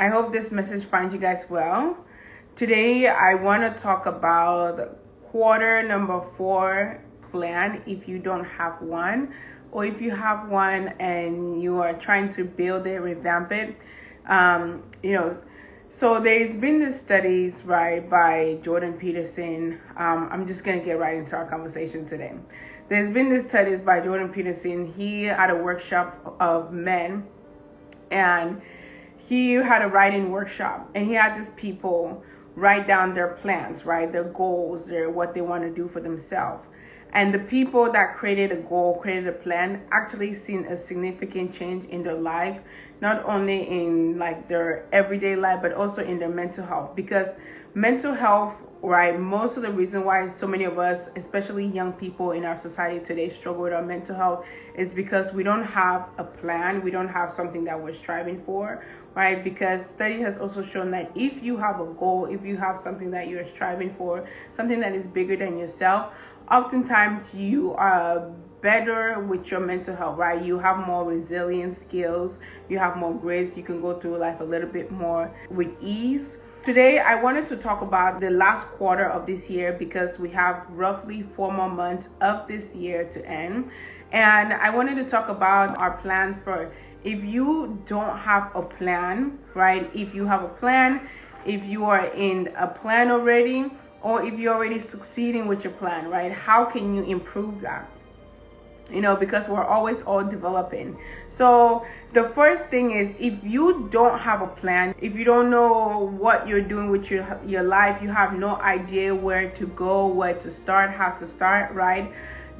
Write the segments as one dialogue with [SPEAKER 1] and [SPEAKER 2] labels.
[SPEAKER 1] I hope this message finds you guys well. Today, I want to talk about quarter number 4 plan if you don't have one, or if you have one and you are trying to build it, revamp it. So there's been these studies, right, by Jordan Peterson. I'm just going to get right into our conversation today. There's been these studies by Jordan Peterson. He had a workshop of men, and he had a writing workshop, and he had these people write down their plans, right, their goals, what they want to do for themselves. And the people that created a goal, created a plan, actually seen a significant change in their life, not only in like their everyday life, but also in their mental health. Because mental health, right, most of the reason why so many of us, especially young people in our society today, struggle with our mental health is because we don't have a plan. We don't have something that we're striving for, right? Because study has also shown that if you have a goal, if you have something that you're striving for, something that is bigger than yourself, oftentimes you are better with your mental health, right? You have more resilient skills, you have more grace, you can go through life a little bit more with ease. Today, I wanted to talk about the last quarter of this year because we have roughly 4 more months of this year to end. And I wanted to talk about our plans for if you don't have a plan, right? If you have a plan, if you are in a plan already, or if you're already succeeding with your plan, right? How can you improve that? Because we're always all developing. So the first thing is, if you don't have a plan, if you don't know what you're doing with your life, you have no idea where to go, where to start, how to start, right?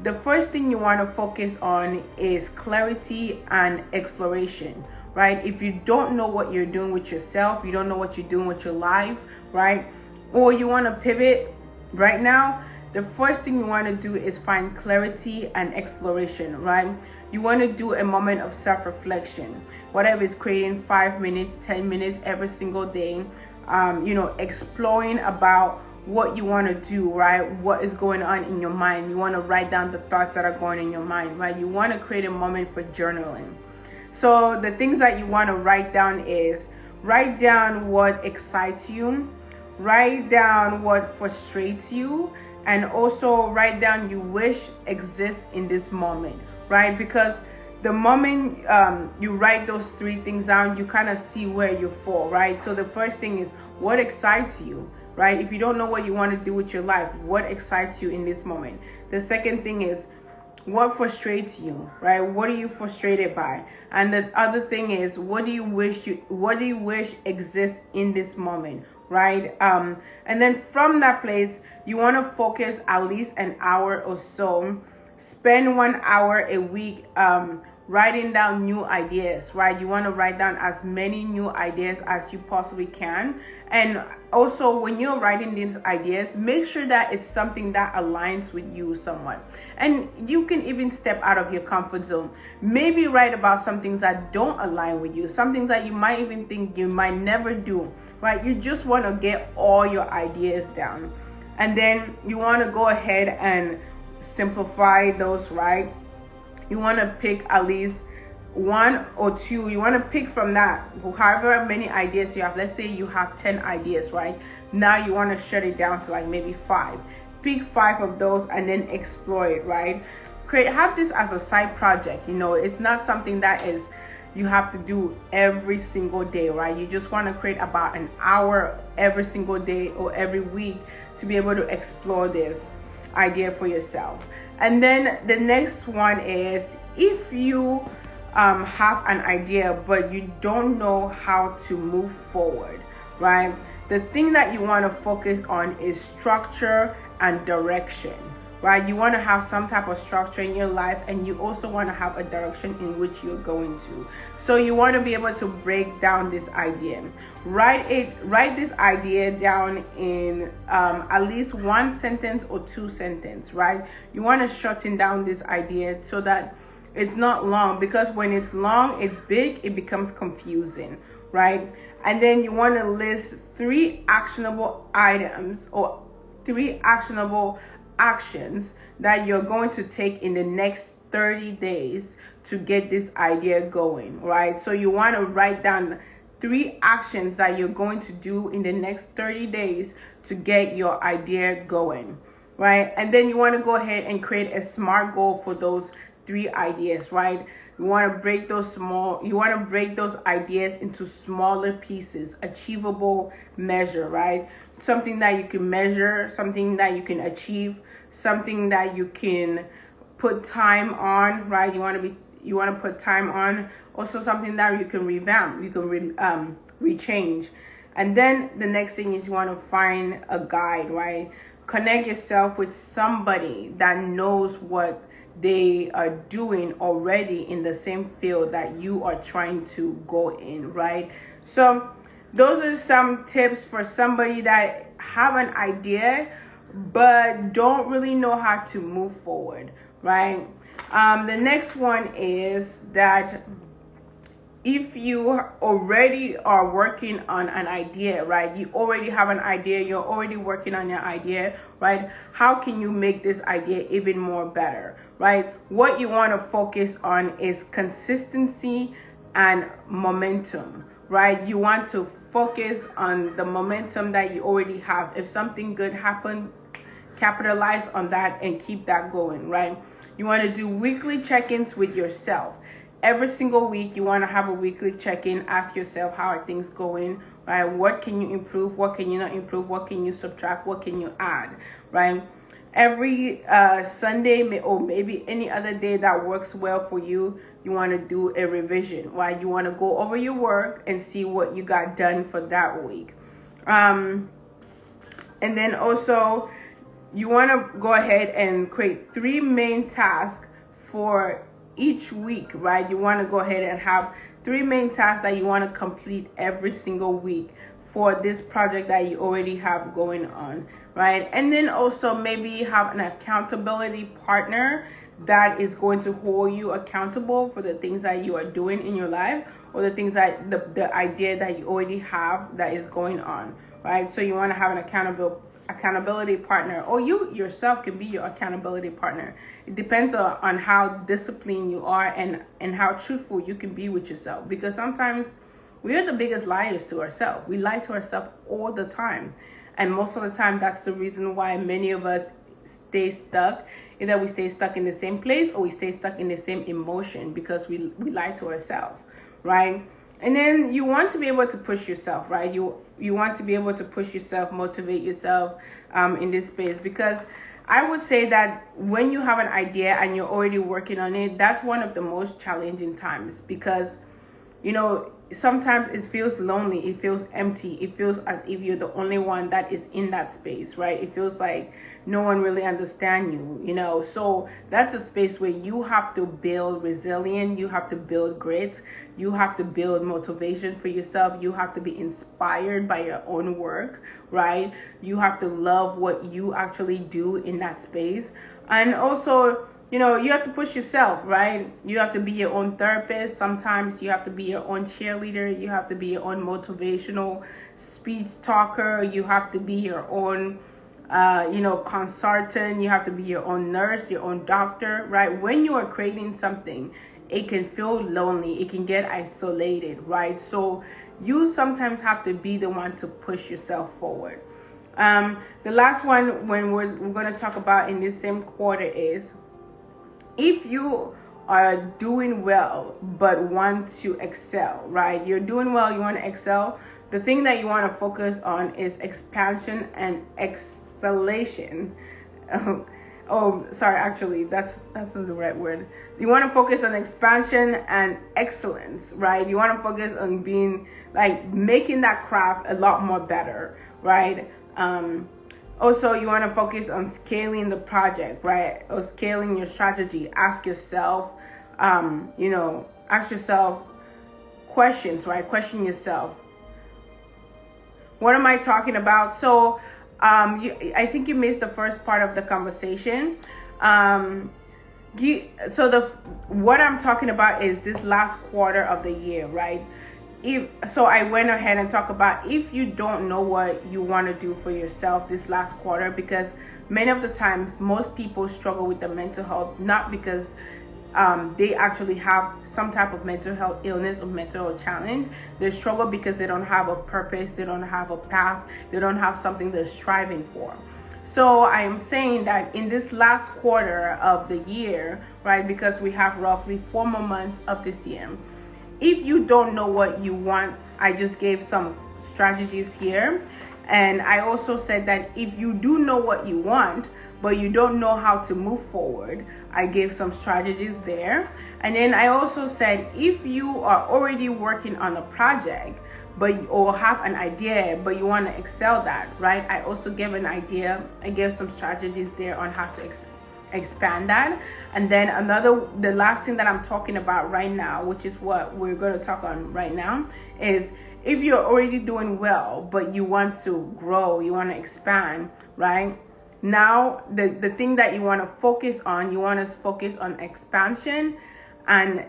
[SPEAKER 1] The first thing you want to focus on is clarity and exploration, right? If you don't know what you're doing with yourself, you don't know what you're doing with your life, right? Or you want to pivot right now, the first thing you want to do is find clarity and exploration, right? You want to do a moment of self-reflection, whatever is creating 5 minutes, 10 minutes every single day, exploring about what you want to do, right? What is going on in your mind. You want to write down the thoughts that are going in your mind, right? You want to create a moment for journaling. So the things that you want to write down is, write down what excites you, write down what frustrates you, and also write down you wish exists in this moment, right? Because the moment you write those 3 things down, you kind of see where you fall, right? So the first thing is, what excites you, right? If you don't know what you want to do with your life, what excites you in this moment? The second thing is, what frustrates you, right? What are you frustrated by? And the other thing is, what do you wish exists in this moment, right? And then from that place, you want to focus at least an hour or so. Spend 1 hour a week writing down new ideas, right? You want to write down as many new ideas as you possibly can. And also, when you're writing these ideas, make sure that it's something that aligns with you somewhat. And you can even step out of your comfort zone. Maybe write about some things that don't align with you, some things that you might even think you might never do, right? You just want to get all your ideas down. And then you want to go ahead and simplify those, right? You want to pick at least 1 or 2. You want to pick from that, however many ideas you have. Let's say you have 10 ideas, right? Now you want to shut it down to like maybe 5. Pick 5 of those and then explore it, right? Have this as a side project. It's not something that is you have to do every single day, right? You just want to create about an hour every single day or every week to be able to explore this idea for yourself. And then the next one is, if you have an idea but you don't know how to move forward, right? The thing that you want to focus on is structure and direction, right? You want to have some type of structure in your life, and you also want to have a direction in which you're going to. So you want to be able to break down this idea. Write this idea down in at least 1 sentence or 2 sentences, right? You want to shorten down this idea so that it's not long, because when it's long, it's big, it becomes confusing, right? And then you want to list 3 actionable items or 3 actionable actions that you're going to take in the next 30 days to get this idea going, right? So you want to write down 3 actions that you're going to do in the next 30 days to get your idea going, right? And then you want to go ahead and create a SMART goal for those 3 ideas, right? You want to break those ideas into smaller pieces, achievable measure, right? Something that you can measure, something that you can achieve, something that you can put time on, right? You want to put time on. Also something that you can revamp, you can rechange. And then the next thing is you want to find a guide, right? Connect yourself with somebody that knows what they are doing already in the same field that you are trying to go in, right? So those are some tips for somebody that have an idea but don't really know how to move forward, right? The next one is that if you already are working on an idea, right? You already have an idea, you're already working on your idea, right? How can you make this idea even more better, right? What you want to focus on is consistency and momentum, right? You want to focus on the momentum that you already have. If something good happened, capitalize on that and keep that going, right? You want to do weekly check-ins with yourself. Every single week, you want to have a weekly check-in. Ask yourself, how are things going, right? What can you improve? What can you not improve? What can you subtract? What can you add, right? Every Sunday or maybe any other day that works well for you, you want to do a revision, right? You want to go over your work and see what you got done for that week. And then also, you want to go ahead and create 3 main tasks for each week, right? You want to go ahead and have 3 main tasks that you want to complete every single week for this project that you already have going on, right? And then also maybe have an accountability partner that is going to hold you accountable for the things that you are doing in your life, or the things that the idea that you already have that is going on, right? So you want to have an accountability partner, or you yourself can be your accountability partner. It depends on how disciplined you are and how truthful you can be with yourself, because sometimes we are the biggest liars to ourselves. We lie to ourselves all the time, and most of the time that's the reason why many of us stay stuck. Either we stay stuck in the same place or we stay stuck in the same emotion, because we lie to ourselves, right? And then you want to be able to push yourself, right? You want to be able to push yourself, motivate yourself in this space, because I would say that when you have an idea and you're already working on it, that's one of the most challenging times, because, you know, sometimes it feels lonely, it feels empty, it feels as if you're the only one that is in that space, right? It feels like no one really understands you, you know. So that's a space where you have to build resilience, you have to build grit, you have to build motivation for yourself, you have to be inspired by your own work, right? You have to love what you actually do in that space. And also, you know, you have to push yourself, right? You have to be your own therapist. Sometimes you have to be your own cheerleader. You have to be your own motivational speech talker. You have to be your own, consultant. You have to be your own nurse, your own doctor, right? When you are creating something, it can feel lonely. It can get isolated, right? So you sometimes have to be the one to push yourself forward. The last one when we're going to talk about in this same quarter is, if you are doing well but want to excel, right? You're doing well, you want to excel. The thing that you want to focus on is expansion and exhalation. Actually, that's not the right word. You want to focus on expansion and excellence, right? You want to focus on being, like, making that craft a lot more better, right? Also, you want to focus on scaling the project, right? Or scaling your strategy. Ask yourself questions, right? Question yourself. What am I talking about? So, I think you missed the first part of the conversation. What I'm talking about is this last quarter of the year, right? I went ahead and talked about, if you don't know what you want to do for yourself this last quarter, because many of the times most people struggle with the mental health, not because they actually have some type of mental health illness or mental health challenge. They struggle because they don't have a purpose, they don't have a path, they don't have something they're striving for. So I am saying that in this last quarter of the year, right, because we have roughly 4 more months of this year, if you don't know what you want, I just gave some strategies here. And I also said that if you do know what you want, but you don't know how to move forward, I gave some strategies there. And then I also said, if you are already working on a project, or have an idea, but you want to excel that, right? I also gave an idea. I gave some strategies there on how to expand that. And then the last thing that I'm talking about right now, which is what we're going to talk on right now, is if you're already doing well, but you want to grow, you want to expand, right? Now, the thing that you want to focus on, you want to focus on expansion and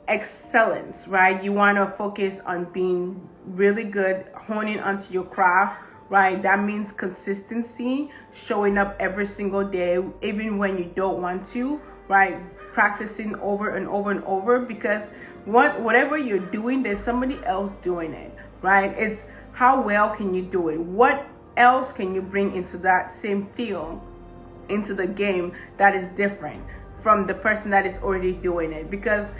[SPEAKER 1] excellence, right? You want to focus on being really good, honing onto your craft, right? That means consistency, showing up every single day, even when you don't want to, right? Practicing over and over and over, because whatever you're doing, there's somebody else doing it, right? It's how well can you do it? What else can you bring into that same field, into the game that is different from the person that is already doing it? Because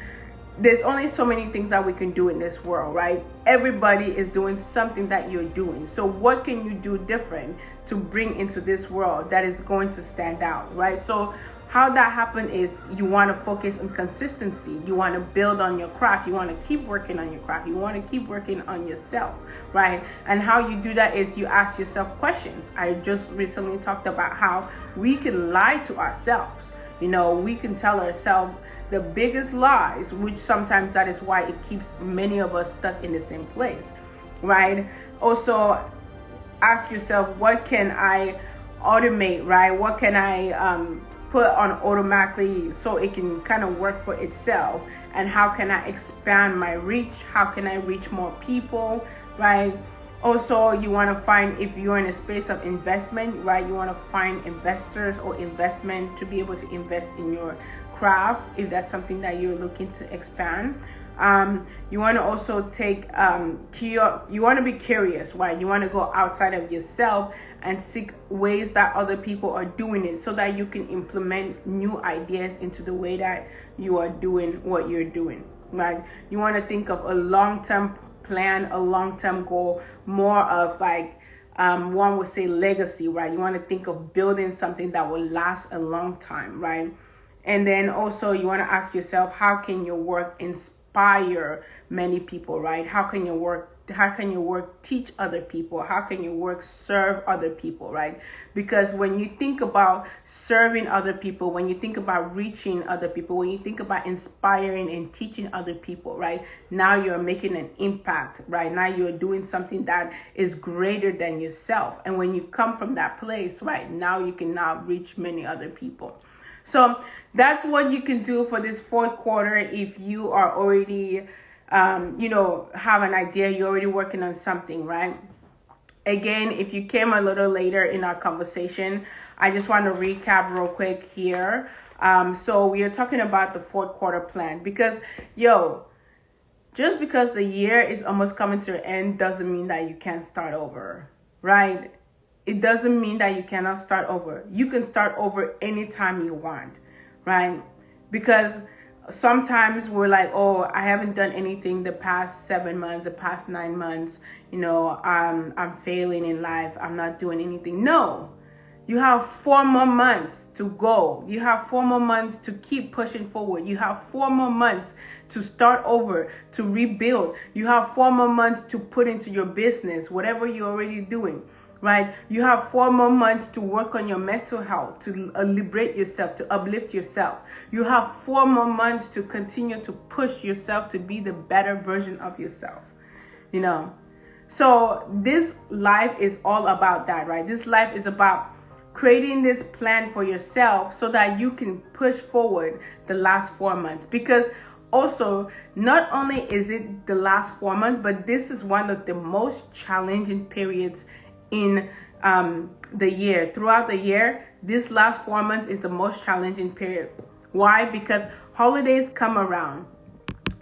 [SPEAKER 1] there's only so many things that we can do in this world, right? Everybody is doing something that you're doing. So what can you do different to bring into this world that is going to stand out, right? So how that happens is you want to focus on consistency. You want to build on your craft. You want to keep working on your craft. You want to keep working on yourself, right? And how you do that is you ask yourself questions. I just recently talked about how we can lie to ourselves. You know, we can tell ourselves the biggest lies, which sometimes that is why it keeps many of us stuck in the same place, right? Also, ask yourself, what can I automate, right? What can I put on automatically so it can kind of work for itself? And how can I expand my reach? How can I reach more people, right? Also, you want to find, if you're in a space of investment, right, you want to find investors or investment to be able to invest in your craft, if that's something that you're looking to expand. You want to also take you want to be curious, right? You want to go outside of yourself and seek ways that other people are doing it, so that you can implement new ideas into the way that you are doing what you're doing, right? You want to think of a long-term plan, a long-term goal, more of like one would say legacy, right? You want to think of building something that will last a long time, right? And then also you want to ask yourself, how can your work inspire many people, right? How can your work teach other people? How can your work serve other people, right? Because when you think about serving other people, when you think about reaching other people, when you think about inspiring and teaching other people, right? Now you're making an impact, right? Now you're doing something that is greater than yourself. And when you come from that place, right, now you can now reach many other people. So that's what you can do for this fourth quarter if you are already, have an idea, you're already working on something, right? Again, if you came a little later in our conversation, I just want to recap real quick here. So we are talking about the fourth quarter plan because, just because the year is almost coming to an end doesn't mean that you can't start over, right? It doesn't mean that you cannot start over. You can start over anytime you want, right? Because sometimes we're like, oh, I haven't done anything the past 7 months, the past 9 months. I'm failing in life. I'm not doing anything. No, you have 4 more months to go. You have 4 more months to keep pushing forward. You have 4 more months to start over, to rebuild. You have 4 more months to put into your business, whatever you're already doing. Right? You have 4 more months to work on your mental health, to liberate yourself, to uplift yourself. You have 4 more months to continue to push yourself to be the better version of yourself. So this life is all about that, right? This life is about creating this plan for yourself so that you can push forward the last 4 months. Because also, not only is it the last 4 months, but this is one of the most challenging periods in the year. Throughout the year, this last 4 months is the most challenging period. Why? Because holidays come around,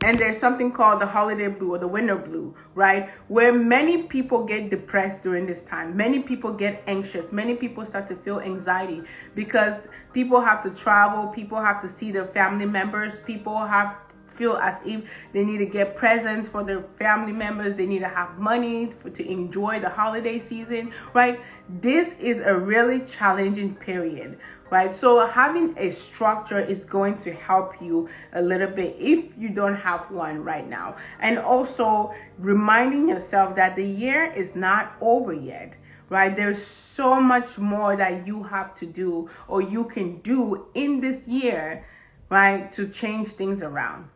[SPEAKER 1] and there's something called the holiday blue or the winter blue, right? Where many people get depressed during this time. Many people get anxious. Many people start to feel anxiety because people have to travel. People have to see their family members. People have feel as if they need to get presents for their family members. They need to have money to enjoy the holiday season, right? This is a really challenging period, right? So having a structure is going to help you a little bit if you don't have one right now. And also reminding yourself that the year is not over yet, right? There's so much more that you have to do or you can do in this year, right, to change things around,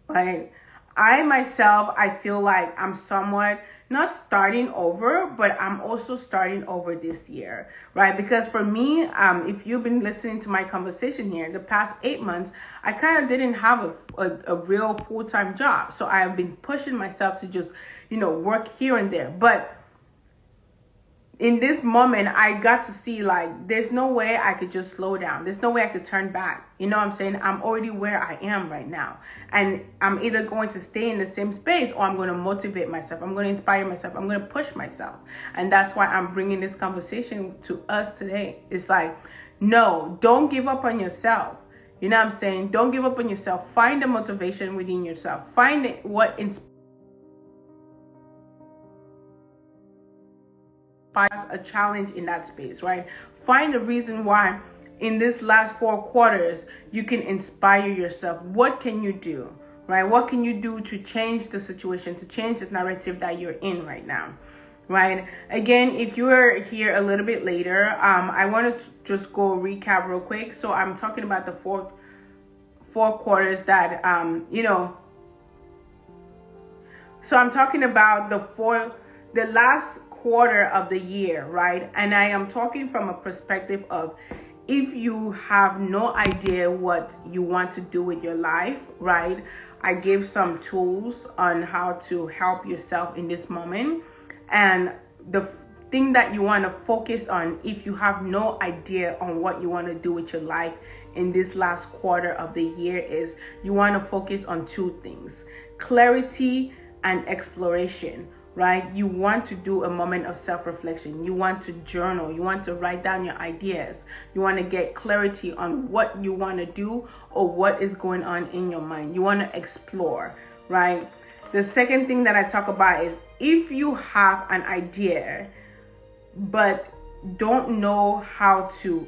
[SPEAKER 1] right? I feel like I'm somewhat not starting over, but I'm also starting over this year, right? Because for me, if you've been listening to my conversation here, the past 8 months, I kind of didn't have a real full-time job. So I have been pushing myself to just, work here and there. But in this moment, I got to see like there's no way I could just slow down. There's no way I could turn back. You know what I'm saying? I'm already where I am right now. And I'm either going to stay in the same space or I'm going to motivate myself. I'm going to inspire myself. I'm going to push myself. And that's why I'm bringing this conversation to us today. It's like, no, don't give up on yourself. You know what I'm saying? Don't give up on yourself. Find the motivation within yourself. Find what inspires a challenge in that space, right? Find a reason why in this last 4 quarters you can inspire yourself. What can you do, right? What can you do to change the situation, to change the narrative that you're in right now, right? Again, if you are here a little bit later, I wanted to just go recap real quick. So I'm talking about the four quarters that so I'm talking about the last quarter of the year, right? And I am talking from a perspective of if you have no idea what you want to do with your life, right? I gave some tools on how to help yourself in this moment. And the thing that you want to focus on if you have no idea on what you want to do with your life in this last quarter of the year is you want to focus on 2 things: clarity and exploration, right? You want to do a moment of self-reflection. You want to journal. You want to write down your ideas. You want to get clarity on what you want to do or what is going on in your mind. You want to explore, right? The second thing that I talk about is if you have an idea but don't know how to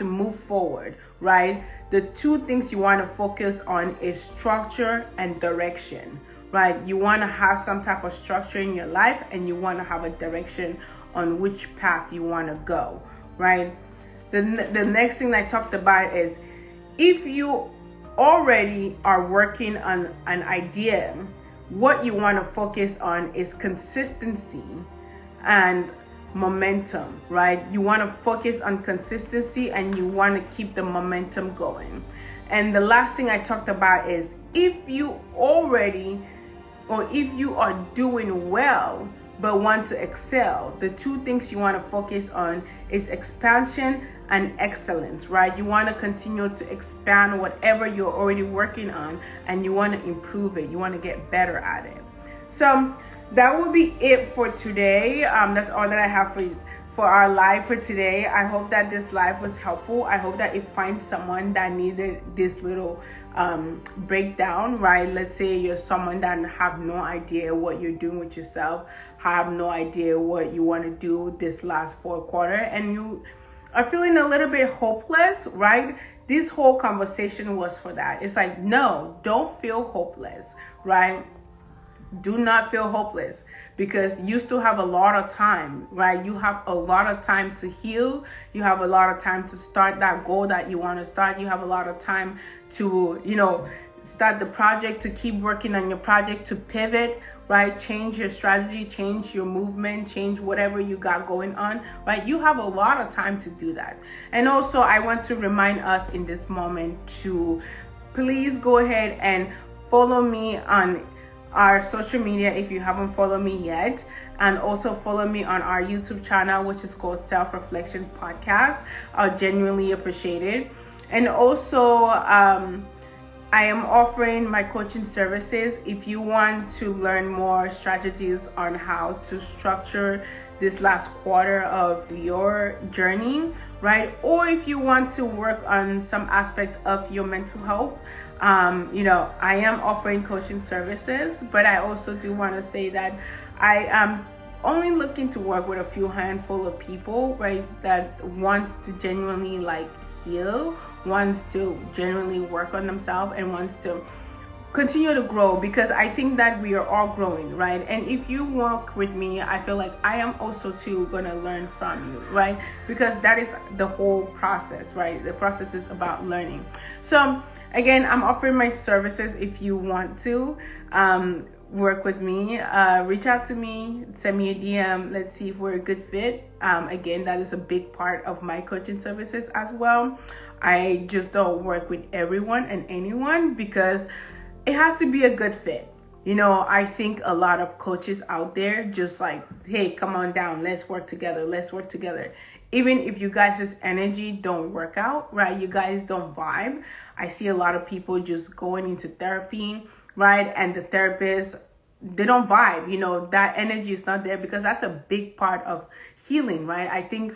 [SPEAKER 1] move forward, right? The 2 things you want to focus on is structure and direction, right? You want to have some type of structure in your life and you want to have a direction on which path you want to go, right? The next thing I talked about is if you already are working on an idea, what you want to focus on is consistency and momentum, right? You want to focus on consistency and you want to keep the momentum going. And the last thing I talked about is if you already or if you are doing well but want to excel, the 2 things you want to focus on is expansion and excellence, right? You want to continue to expand whatever you're already working on and you want to improve it. You want to get better at it. So that will be it for today. That's all that I have for our live for today. I hope that this live was helpful. I hope that it finds someone that needed this little breakdown, right? Let's say you're someone that have no idea what you're doing with yourself, have no idea what you want to do this last 4 quarter, and you are feeling a little bit hopeless, right? This whole conversation was for that. It's like, no, don't feel hopeless, right? Do not feel hopeless because you still have a lot of time, right? You have a lot of time to heal. You have a lot of time to start that goal that you want to start. You have a lot of time to, start the project, to keep working on your project, to pivot, right? Change your strategy, change your movement, change whatever you got going on, right? You have a lot of time to do that. And also, I want to remind us in this moment to please go ahead and follow me on our social media if you haven't followed me yet, and also follow me on our YouTube channel, which is called Self Reflection Podcast. I'll genuinely appreciate it. And also, I am offering my coaching services. If you want to learn more strategies on how to structure this last quarter of your journey, right? Or if you want to work on some aspect of your mental health, I am offering coaching services, but I also do want to say that I am only looking to work with a few handful of people, right, that wants to genuinely like heal, wants to genuinely work on themselves, and wants to continue to grow, because I think that we are all growing, right? And if you work with me, I feel like I am also too gonna learn from you, right? Because that is the whole process, right? The process is about learning. So again, I'm offering my services. If you want to work with me, reach out to me, send me a DM. Let's see if we're a good fit. Again, that is a big part of my coaching services as well. I just don't work with everyone and anyone, because it has to be a good fit. I think a lot of coaches out there just like, hey, come on down, let's work together, even if you guys' energy don't work out, right? You guys don't vibe. I see a lot of people just going into therapy, right? And the therapist, they don't vibe. That energy is not there, because that's a big part of healing, right? I think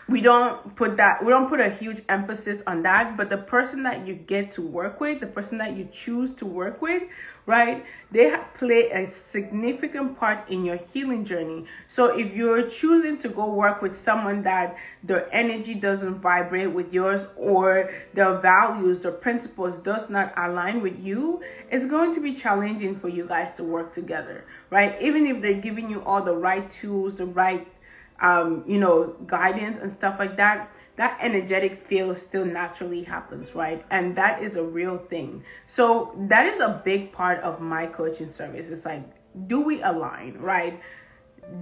[SPEAKER 1] we don't put a huge emphasis on that, but the person that you get to work with, the person that you choose to work with, right, they play a significant part in your healing journey. So if you're choosing to go work with someone that their energy doesn't vibrate with yours, or their values, their principles does not align with you, it's going to be challenging for you guys to work together, right? Even if they're giving you all the right tools, the right guidance and stuff like that, that energetic feel still naturally happens, right? And that is a real thing. So that is a big part of my coaching service. It's like, do we align, right?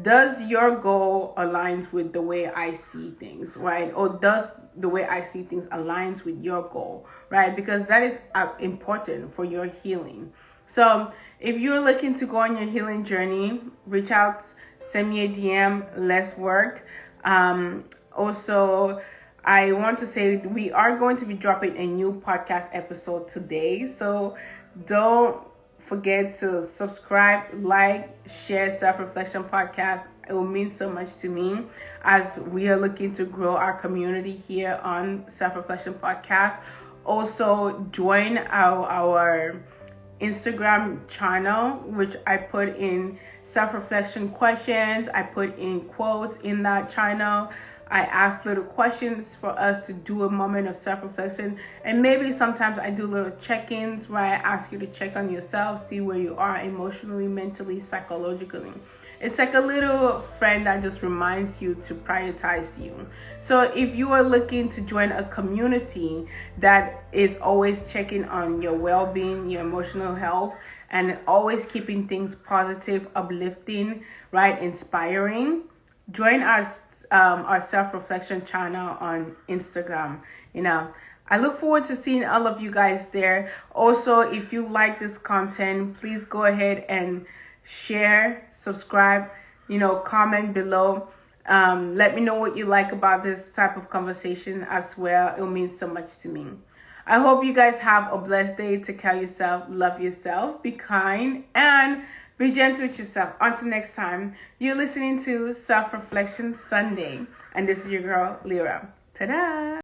[SPEAKER 1] Does your goal aligns with the way I see things, right? Or does the way I see things aligns with your goal, right? Because that is important for your healing. So if you're looking to go on your healing journey, reach out, send me a DM, let's work. Also, I want to say we are going to be dropping a new podcast episode today. So don't forget to subscribe, like, share Self-Reflection Podcast. It will mean so much to me, as we are looking to grow our community here on Self-Reflection Podcast. Also, join our Instagram channel, which I put in self-reflection questions. I put in quotes in that channel. I ask little questions for us to do a moment of self-reflection, and maybe sometimes I do little check-ins where I ask you to check on yourself, see where you are emotionally, mentally, psychologically. It's like a little friend that just reminds you to prioritize you. So if you are looking to join a community that is always checking on your well-being, your emotional health, and always keeping things positive, uplifting, right, inspiring, join us, our self-reflection channel on Instagram. I look forward to seeing all of you guys there. Also, if you like this content, please go ahead and share, subscribe, comment below. Let me know what you like about this type of conversation as well. It will mean so much to me. I hope you guys have a blessed day. Take care of yourself, love yourself, be kind, and be gentle with yourself. Until next time, you're listening to Self-Reflection Sunday, and this is your girl, Lyra. Ta-da!